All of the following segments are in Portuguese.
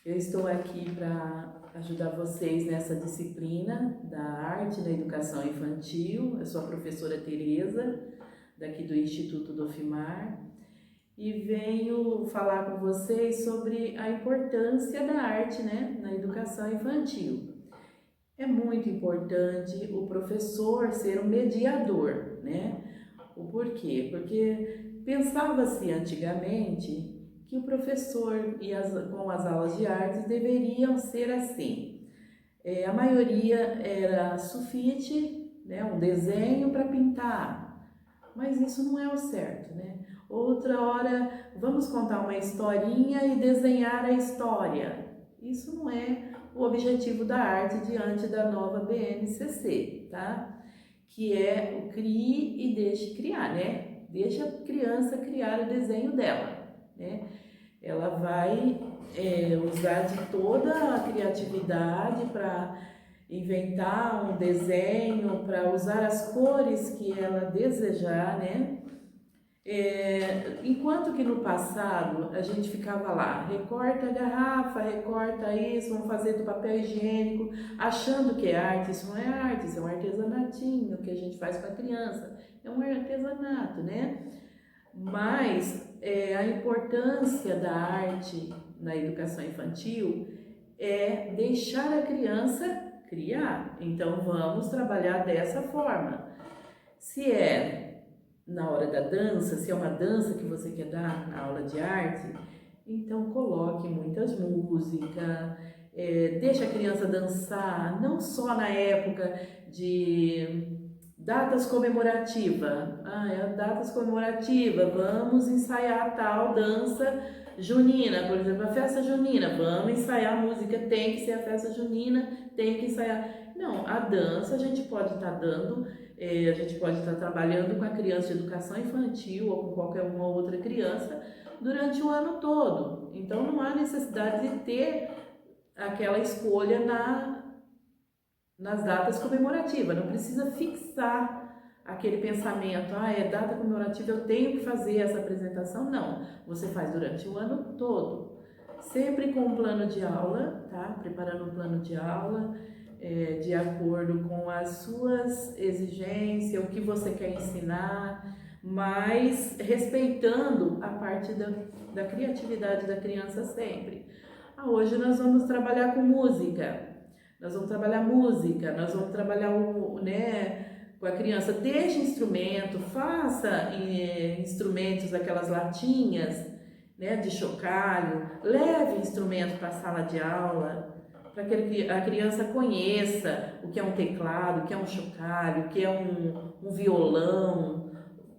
Eu estou aqui para ajudar vocês nessa disciplina da arte na educação infantil. Eu sou a professora Tereza, daqui do Instituto do Ofimar, e venho falar com vocês sobre a importância da arte, na educação infantil. É muito importante o professor ser um mediador, O porquê? Porque pensava-se antigamente que o professor com as aulas de artes deveriam ser assim. A maioria era sulfite, um desenho para pintar, mas isso não é o certo, Outra hora, vamos contar uma historinha e desenhar a história. Isso não é o objetivo da arte diante da nova BNCC, tá? Que é o crie e deixe criar, Deixa a criança criar o desenho dela, Ela vai usar de toda a criatividade para inventar um desenho, para usar as cores que ela desejar, Enquanto que no passado a gente ficava lá, recorta a garrafa, recorta isso, vamos fazer do papel higiênico, achando que é arte. Isso não é arte, isso é um artesanatinho que a gente faz com a criança, é um artesanato, Mas a importância da arte na educação infantil é deixar a criança criar. Então vamos trabalhar dessa forma. Se é na hora da dança, se é uma dança que você quer dar na aula de arte, então coloque muitas músicas, deixa a criança dançar, não só na época de datas comemorativas. Datas comemorativas, vamos ensaiar tal dança junina, por exemplo, a festa junina, vamos ensaiar a música, tem que ser a festa junina, tem que ensaiar. Não, a dança a gente pode estar dando, a gente pode estar trabalhando com a criança de educação infantil ou com qualquer uma outra criança durante o ano todo. Então não há necessidade de ter aquela escolha nas datas comemorativas, não precisa fixar aquele pensamento, é data comemorativa, eu tenho que fazer essa apresentação. Não, você faz durante o ano todo, sempre com um plano de aula, tá? Preparando um plano de aula de acordo com as suas exigências, o que você quer ensinar, mas respeitando a parte da criatividade da criança sempre. Hoje nós vamos trabalhar com música. Nós vamos trabalhar música, nós vamos trabalhar com a criança, deixe instrumento, faça instrumentos, aquelas latinhas, de chocalho, leve instrumento para a sala de aula, para que a criança conheça o que é um teclado, o que é um chocalho, o que é um violão,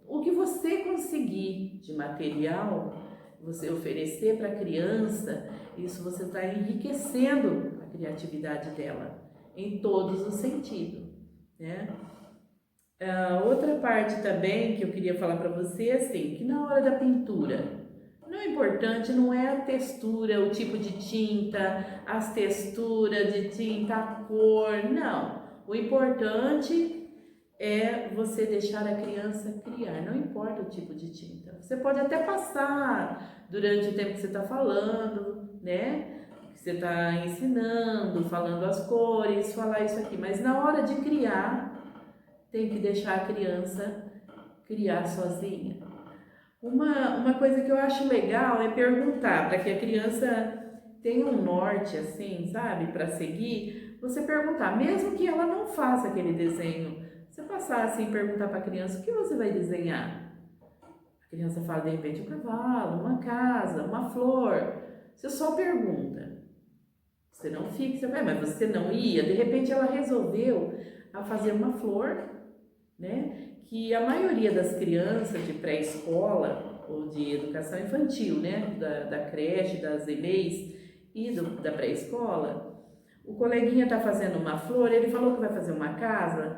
o que você conseguir de material, você oferecer para a criança, isso você está enriquecendo a criatividade dela, em todos os sentidos, Outra parte também que eu queria falar para você é assim, que na hora da pintura, o importante não é a textura, o tipo de tinta, as texturas de tinta, a cor, não. O importante é você deixar a criança criar, não importa o tipo de tinta. Você pode até passar durante o tempo que você está falando, Que você está ensinando, falando as cores, falar isso aqui, mas na hora de criar, tem que deixar a criança criar sozinha. Uma coisa que eu acho legal é perguntar, para que a criança tenha um norte, assim, sabe, para seguir, você perguntar, mesmo que ela não faça aquele desenho, você passar assim e perguntar para a criança, o que você vai desenhar? A criança fala, de repente, um cavalo, uma casa, uma flor. Você só pergunta. Você não fixa, mas você não ia. De repente ela resolveu a fazer uma flor, Que a maioria das crianças de pré-escola ou de educação infantil, Da creche, das EMEIs e da pré-escola, o coleguinha está fazendo uma flor, ele falou que vai fazer uma casa,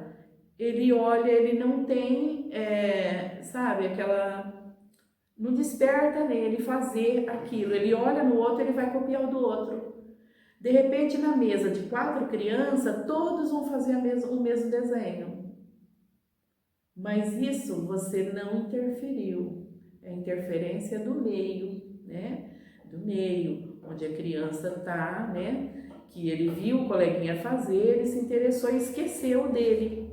ele olha, ele não tem, sabe, não desperta nele fazer aquilo, ele olha no outro, ele vai copiar o do outro. De repente, na mesa de 4 crianças, todos vão fazer o mesmo desenho. Mas isso você não interferiu, é interferência do meio, Do meio, onde a criança tá, né? Que ele viu o coleguinha fazer, ele se interessou e esqueceu dele,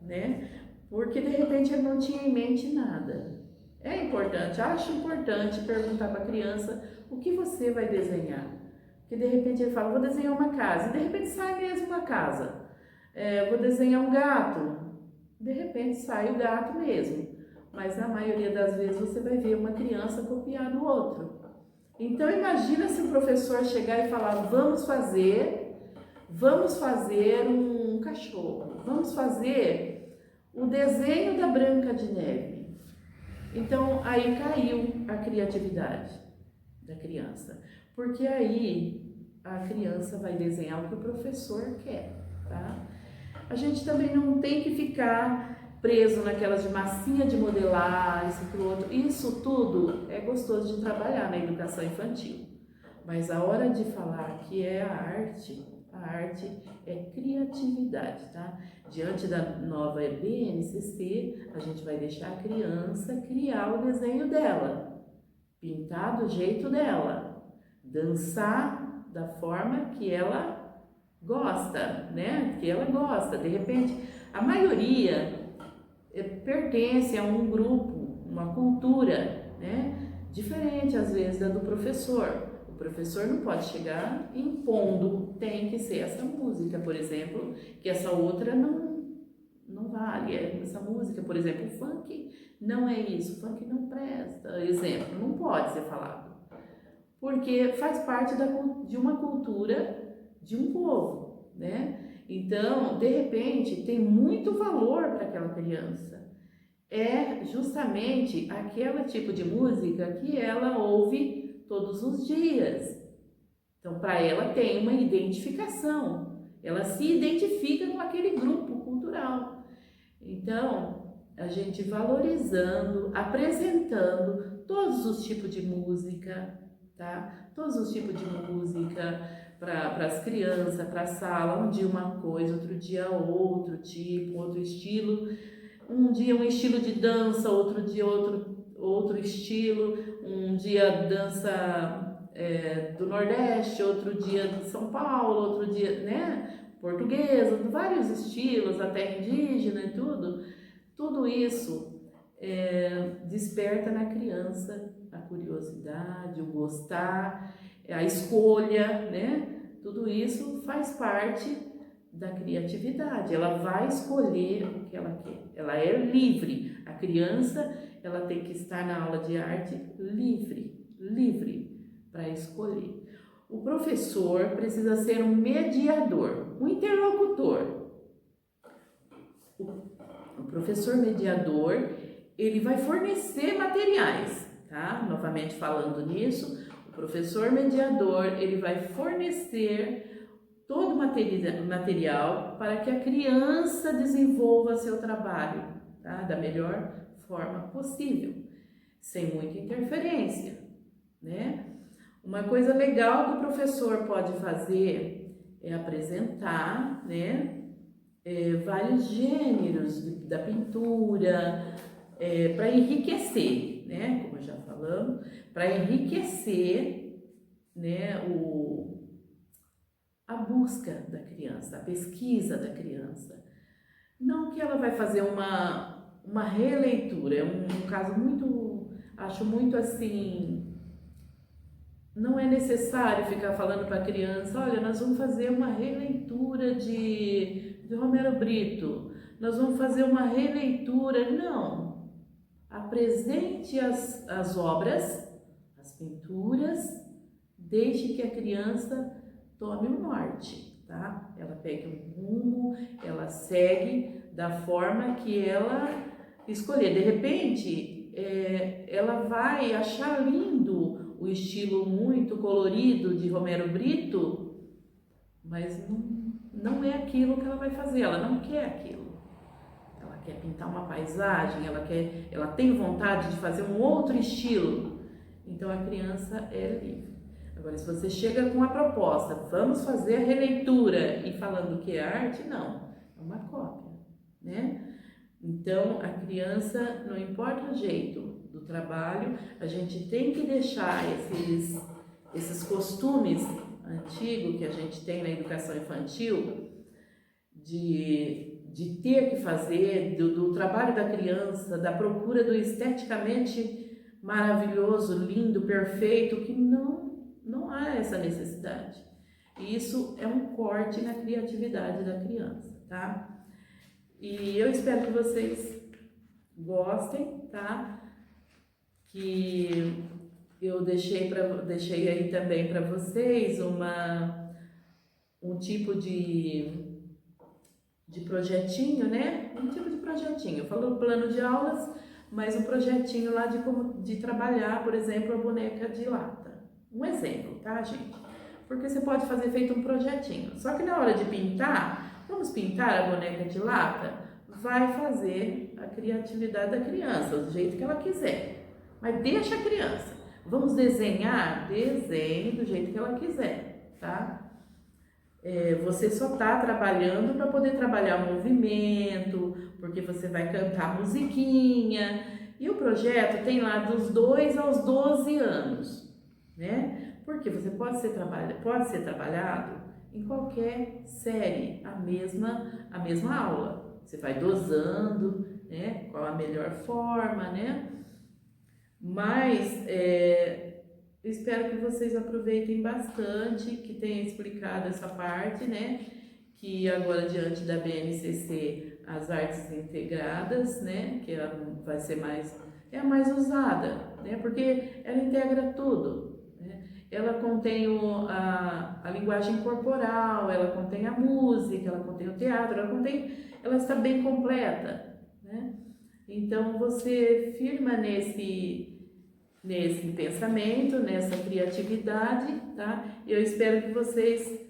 né? Porque de repente ele não tinha em mente nada. É importante, acho importante perguntar para a criança o que você vai desenhar. Porque de repente ele fala, vou desenhar uma casa, e de repente sai mesmo uma casa. Vou desenhar um gato, de repente sai o gato mesmo. Mas na maioria das vezes você vai ver uma criança copiar do outro. Então imagina se o professor chegar e falar, vamos fazer um cachorro, vamos fazer o desenho da Branca de Neve. Então aí caiu a criatividade da criança, porque aí a criança vai desenhar o que o professor quer, tá? A gente também não tem que ficar preso naquelas de massinha de modelar, isso aquilo outro. Isso tudo é gostoso de trabalhar na educação infantil. Mas a hora de falar que é a arte é criatividade, tá? Diante da nova BNCC, a gente vai deixar a criança criar o desenho dela, pintar do jeito dela, dançar da forma que ela gosta, né? Que ela gosta. De repente, a maioria pertence a um grupo, uma cultura, né? Diferente às vezes da do professor. O professor não pode chegar impondo, tem que ser essa música, por exemplo, que essa outra não vale. Essa música, por exemplo, o funk não é isso, o funk não presta. Exemplo, não pode ser falado. Porque faz parte de uma cultura de um povo, né? Então, de repente, tem muito valor para aquela criança. É justamente aquele tipo de música que ela ouve todos os dias. Então, para ela tem uma identificação. Ela se identifica com aquele grupo cultural. Então, a gente valorizando, apresentando todos os tipos de música, tá? Todos os tipos de música para as crianças, para a sala, um dia uma coisa, outro dia outro tipo, outro estilo. Um dia um estilo de dança, outro dia outro estilo, um dia dança do Nordeste, outro dia de São Paulo, outro dia, né, portuguesa, vários estilos, até indígena e tudo. Tudo isso desperta na criança a curiosidade, o gostar, a escolha, né? Tudo isso faz parte da criatividade. Ela vai escolher o que ela quer. Ela é livre. A criança, ela tem que estar na aula de arte livre para escolher. O professor precisa ser um mediador, um interlocutor. O professor mediador, ele vai fornecer materiais, tá? Novamente falando nisso, o professor mediador, ele vai fornecer todo o material para que a criança desenvolva seu trabalho, tá? Da melhor forma possível, sem muita interferência, né? Uma coisa legal que o professor pode fazer é apresentar, né? Vários gêneros da pintura, para enriquecer, né? Como já falamos, para enriquecer, né? A busca da criança, a pesquisa da criança. Não que ela vai fazer uma releitura, é um caso muito, acho muito assim, não é necessário ficar falando para a criança, olha, nós vamos fazer uma releitura de Romero Brito, nós vamos fazer uma releitura, não. Apresente as obras, as pinturas, deixe que a criança tome o norte, tá? Ela pega um rumo, ela segue da forma que ela escolher. De repente, ela vai achar lindo o estilo muito colorido de Romero Brito, mas não é aquilo que ela vai fazer, ela não quer aquilo. Ela quer pintar uma paisagem, ela tem vontade de fazer um outro estilo. Então a criança é livre. Agora, se você chega com uma proposta, vamos fazer a releitura e falando que é arte, não, é uma cópia, né? Então, a criança, não importa o jeito do trabalho, a gente tem que deixar esses costumes antigos que a gente tem na educação infantil, de ter que fazer, do trabalho da criança, da procura do esteticamente maravilhoso, lindo, perfeito, que não há essa necessidade. E isso é um corte na criatividade da criança, tá? E eu espero que vocês gostem, tá? Que eu deixei aí também para vocês um tipo de projetinho, né? Um tipo de projetinho. Eu falo plano de aulas, mas um projetinho lá de trabalhar, por exemplo, a boneca de lata. Um exemplo, tá, gente? Porque você pode fazer feito um projetinho. Só que na hora de pintar, vamos pintar a boneca de lata? Vai fazer a criatividade da criança, do jeito que ela quiser. Mas deixa a criança. Vamos desenhar? Desenhe do jeito que ela quiser, tá? Você só está trabalhando para poder trabalhar o movimento, porque você vai cantar musiquinha. E o projeto tem lá dos 2 aos 12 anos, né? Porque você pode ser trabalhado em qualquer série, a mesma aula. Você vai dosando, né? Qual a melhor forma, né? Mas eu espero que vocês aproveitem bastante, que tenha explicado essa parte, né? Que agora, diante da BNCC, as artes integradas, né? Que ela vai ser a mais usada, né? Porque ela integra tudo, né? Ela contém a linguagem corporal, ela contém a música, ela contém o teatro, ela está bem completa, né? Então, você firma nesse pensamento, nessa criatividade, tá? Eu espero que vocês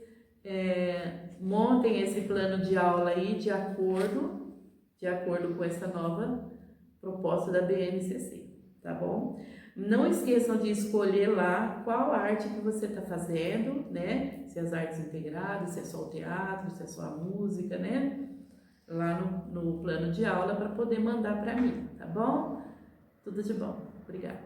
montem esse plano de aula aí de acordo com essa nova proposta da BNCC, tá bom? Não esqueçam de escolher lá qual arte que você está fazendo, né? Se as artes integradas, se é só o teatro, se é só a música, né? Lá no plano de aula para poder mandar para mim, tá bom? Tudo de bom. Obrigada.